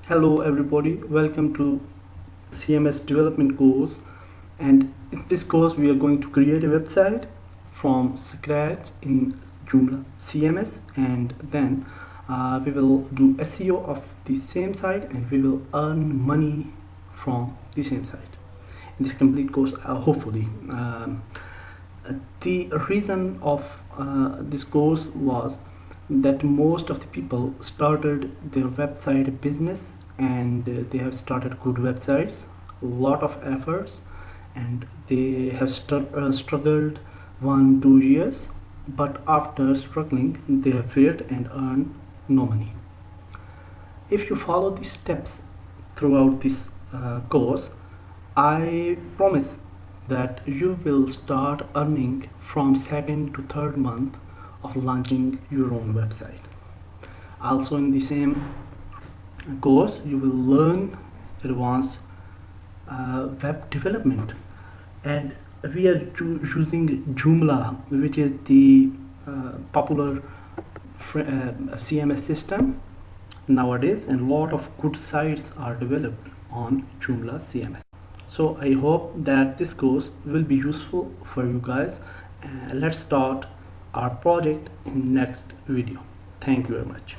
Hello everybody, welcome to CMS development course, and in this course we are going to create a website from scratch in Joomla CMS, and then we will do SEO of the same site and we will earn money from the same site in this complete course, hopefully. The reason of this course was that most of the people started their website business, and they have started good websites, a lot of efforts, and they have struggled 1-2 years, but after struggling they have failed and earned no money. If you follow these steps throughout this course, I promise that you will start earning from second to third month of launching your own website. Also in the same course you will learn advanced web development, and we are using Joomla, which is the popular CMS system nowadays, and a lot of good sites are developed on Joomla CMS. So I hope that this course will be useful for you guys. Let's start our project in next video. Thank you very much.